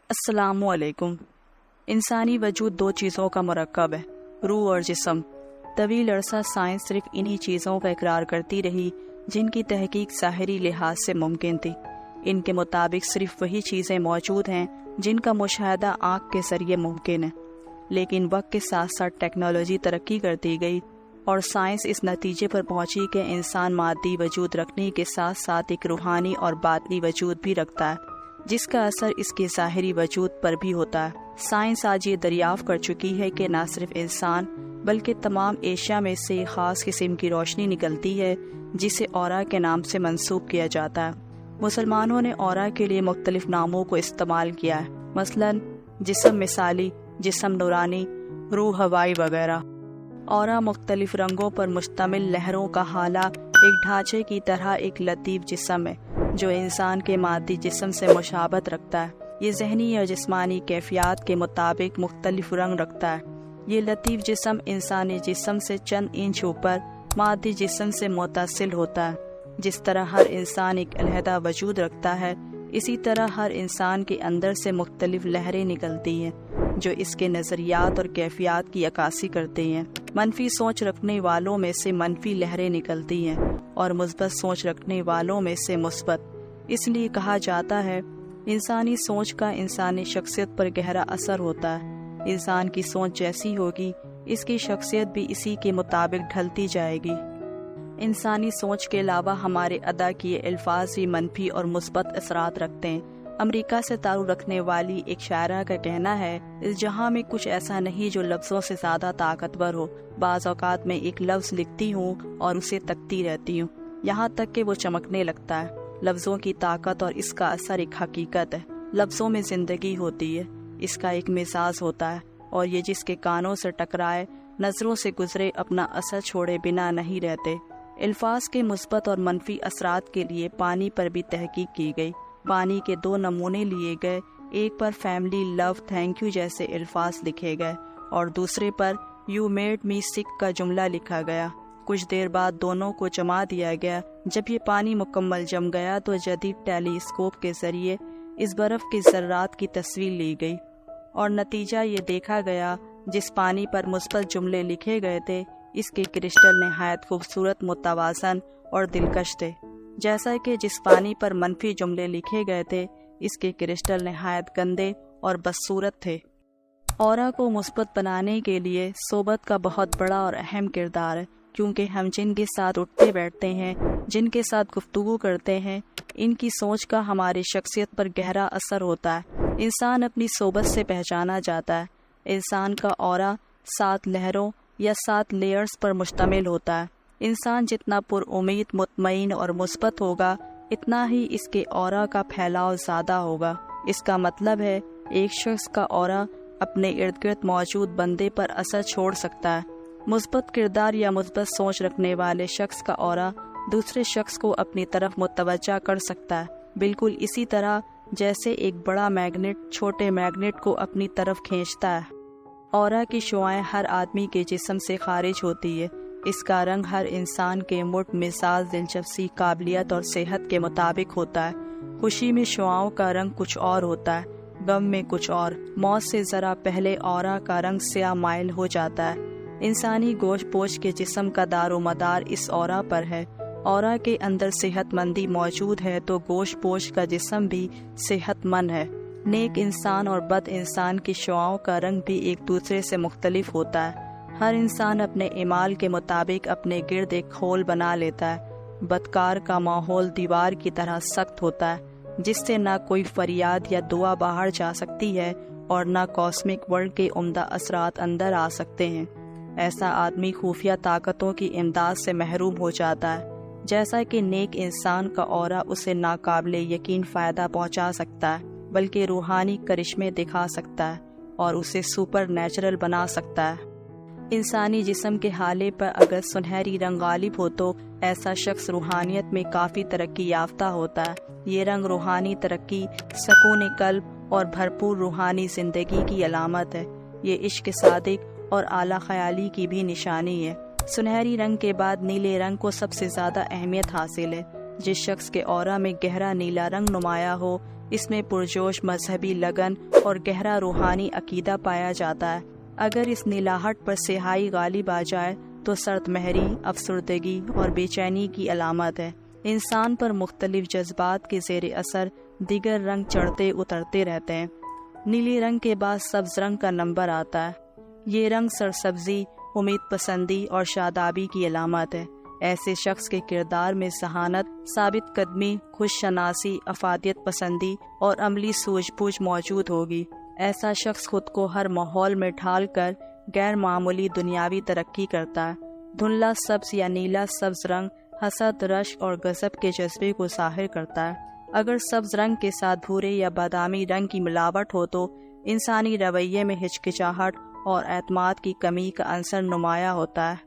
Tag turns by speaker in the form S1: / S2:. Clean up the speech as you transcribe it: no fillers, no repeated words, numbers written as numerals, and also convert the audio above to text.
S1: السلام علیکم۔ انسانی وجود دو چیزوں کا مرکب ہے، روح اور جسم۔ طویل عرصہ سائنس صرف انہی چیزوں کا اقرار کرتی رہی جن کی تحقیق ظاہری لحاظ سے ممکن تھی۔ ان کے مطابق صرف وہی چیزیں موجود ہیں جن کا مشاہدہ آنکھ کے ذریعے ممکن ہے، لیکن وقت کے ساتھ ساتھ ٹیکنالوجی ترقی کرتی گئی اور سائنس اس نتیجے پر پہنچی کہ انسان مادی وجود رکھنے کے ساتھ ساتھ ایک روحانی اور باطنی وجود بھی رکھتا ہے، جس کا اثر اس کے ظاہری وجود پر بھی ہوتا ہے۔ سائنس آج یہ دریافت کر چکی ہے کہ نہ صرف انسان بلکہ تمام اشیاء میں سے ایک خاص قسم کی روشنی نکلتی ہے جسے اورا کے نام سے منسوب کیا جاتا ہے۔ مسلمانوں نے اورا کے لیے مختلف ناموں کو استعمال کیا ہے، مثلا جسم مثالی، جسم نورانی، روح ہوائی وغیرہ۔ اورا مختلف رنگوں پر مشتمل لہروں کا حالہ ایک ڈھانچے کی طرح ایک لطیف جسم ہے جو انسان کے مادی جسم سے مشابہت رکھتا ہے۔ یہ ذہنی یا جسمانی کیفیات کے مطابق مختلف رنگ رکھتا ہے۔ یہ لطیف جسم انسانی جسم سے چند انچ اوپر مادی جسم سے متصل ہوتا ہے۔ جس طرح ہر انسان ایک علیحدہ وجود رکھتا ہے، اسی طرح ہر انسان کے اندر سے مختلف لہریں نکلتی ہیں جو اس کے نظریات اور کیفیات کی عکاسی کرتے ہیں۔ منفی سوچ رکھنے والوں میں سے منفی لہریں نکلتی ہیں اور مثبت سوچ رکھنے والوں میں سے مثبت۔ اس لیے کہا جاتا ہے انسانی سوچ کا انسانی شخصیت پر گہرا اثر ہوتا ہے۔ انسان کی سوچ جیسی ہوگی اس کی شخصیت بھی اسی کے مطابق ڈھلتی جائے گی۔ انسانی سوچ کے علاوہ ہمارے ادا کیے الفاظ بھی منفی اور مثبت اثرات رکھتے ہیں۔ امریکہ سے تعلق رکھنے والی ایک شاعرہ کا کہنا ہے، اس جہاں میں کچھ ایسا نہیں جو لفظوں سے زیادہ طاقتور ہو۔ بعض اوقات میں ایک لفظ لکھتی ہوں اور اسے تکتی رہتی ہوں یہاں تک کہ وہ چمکنے لگتا ہے۔ لفظوں کی طاقت اور اس کا اثر ایک حقیقت ہے۔ لفظوں میں زندگی ہوتی ہے، اس کا ایک مزاج ہوتا ہے اور یہ جس کے کانوں سے ٹکرائے، نظروں سے گزرے، اپنا اثر چھوڑے بنا نہیں رہتے۔ الفاظ کے مثبت اور منفی اثرات کے لیے پانی پر بھی تحقیق کی گئی۔ پانی کے دو نمونے لیے گئے، ایک پر فیملی، لو، تھینک یو جیسے الفاظ لکھے گئے اور دوسرے پر یو میڈ می سک کا جملہ لکھا گیا۔ کچھ دیر بعد دونوں کو جما دیا گیا۔ جب یہ پانی مکمل جم گیا تو جدید ٹیلی اسکوپ کے ذریعے اس برف کے ذرات کی تصویر لی گئی اور نتیجہ یہ دیکھا گیا جس پانی پر مثبت جملے لکھے گئے تھے اس کے کرسٹل نہایت خوبصورت، متوازن اور دلکش تھے، جیسا کہ جس پانی پر منفی جملے لکھے گئے تھے اس کے کرسٹل نہایت گندے اور بدصورت تھے۔ اورا کو مثبت بنانے کے لیے صحبت کا بہت بڑا اور اہم کردار ہے، کیونکہ ہم جن کے ساتھ اٹھتے بیٹھتے ہیں، جن کے ساتھ گفتگو کرتے ہیں، ان کی سوچ کا ہماری شخصیت پر گہرا اثر ہوتا ہے۔ انسان اپنی صحبت سے پہچانا جاتا ہے۔ انسان کا اورا 7 لہروں یا 7 لیئرز پر مشتمل ہوتا ہے۔ انسان جتنا پر امید، مطمئن اور مثبت ہوگا، اتنا ہی اس کے اورا کا پھیلاؤ زیادہ ہوگا۔ اس کا مطلب ہے ایک شخص کا اورا اپنے ارد گرد موجود بندے پر اثر چھوڑ سکتا ہے۔ مثبت کردار یا مثبت سوچ رکھنے والے شخص کا اورا دوسرے شخص کو اپنی طرف متوجہ کر سکتا ہے، بالکل اسی طرح جیسے ایک بڑا میگنیٹ چھوٹے میگنیٹ کو اپنی طرف کھینچتا ہے۔ اورا کی شعاعیں ہر آدمی کے جسم سے خارج ہوتی ہے۔ اس کا رنگ ہر انسان کے موڈ، مزاج، دلچسپی، قابلیت اور صحت کے مطابق ہوتا ہے۔ خوشی میں شعاعوں کا رنگ کچھ اور ہوتا ہے، غم میں کچھ اور۔ موت سے ذرا پہلے اورا کا رنگ سیاہ مائل ہو جاتا ہے۔ انسانی گوشت پوش کے جسم کا دار و مدار اس اورا پر ہے۔ اورا کے اندر صحت مندی موجود ہے تو گوشت پوش کا جسم بھی صحت مند ہے۔ نیک انسان اور بد انسان کی شعاعوں کا رنگ بھی ایک دوسرے سے مختلف ہوتا ہے۔ ہر انسان اپنے اعمال کے مطابق اپنے گرد ایک خول بنا لیتا ہے۔ بدکار کا ماحول دیوار کی طرح سخت ہوتا ہے جس سے نہ کوئی فریاد یا دعا باہر جا سکتی ہے اور نہ کاسمک ورلڈ کے عمدہ اثرات اندر آ سکتے ہیں۔ ایسا آدمی خفیہ طاقتوں کی امداد سے محروم ہو جاتا ہے، جیسا کہ نیک انسان کا اورا اسے ناقابل یقین فائدہ پہنچا سکتا ہے، بلکہ روحانی کرشمے دکھا سکتا ہے اور اسے سپر نیچرل بنا سکتا ہے۔ انسانی جسم کے حالے پر اگر سنہری رنگ غالب ہو تو ایسا شخص روحانیت میں کافی ترقی یافتہ ہوتا ہے۔ یہ رنگ روحانی ترقی، سکون قلب اور بھرپور روحانی زندگی کی علامت ہے۔ یہ عشق صادق اور اعلیٰ خیالی کی بھی نشانی ہے۔ سنہری رنگ کے بعد نیلے رنگ کو سب سے زیادہ اہمیت حاصل ہے۔ جس شخص کے اورا میں گہرا نیلا رنگ نمایاں ہو، اس میں پرجوش مذہبی لگن اور گہرا روحانی عقیدہ پایا جاتا ہے۔ اگر اس نیلاہٹ پر سیاہی غالب آ جائے تو سرد مہری، افسردگی اور بے چینی کی علامت ہے۔ انسان پر مختلف جذبات کے زیر اثر دیگر رنگ چڑھتے اترتے رہتے ہیں۔ نیلی رنگ کے بعد سبز رنگ کا نمبر آتا ہے۔ یہ رنگ سرسبزی، امید پسندی اور شادابی کی علامت ہے۔ ایسے شخص کے کردار میں ذہانت، ثابت قدمی، خوش شناسی، افادیت پسندی اور عملی سوجھ بوجھ موجود ہوگی۔ ایسا شخص خود کو ہر ماحول میں ڈھال کر غیر معمولی دنیاوی ترقی کرتا ہے۔ دھندلا سبز یا نیلا سبز رنگ حسد، رشک اور غضب کے جذبے کو ظاہر کرتا ہے۔ اگر سبز رنگ کے ساتھ بھورے یا بادامی رنگ کی ملاوٹ ہو تو انسانی رویے میں ہچکچاہٹ اور اعتماد کی کمی کا عنصر نمایاں ہوتا ہے۔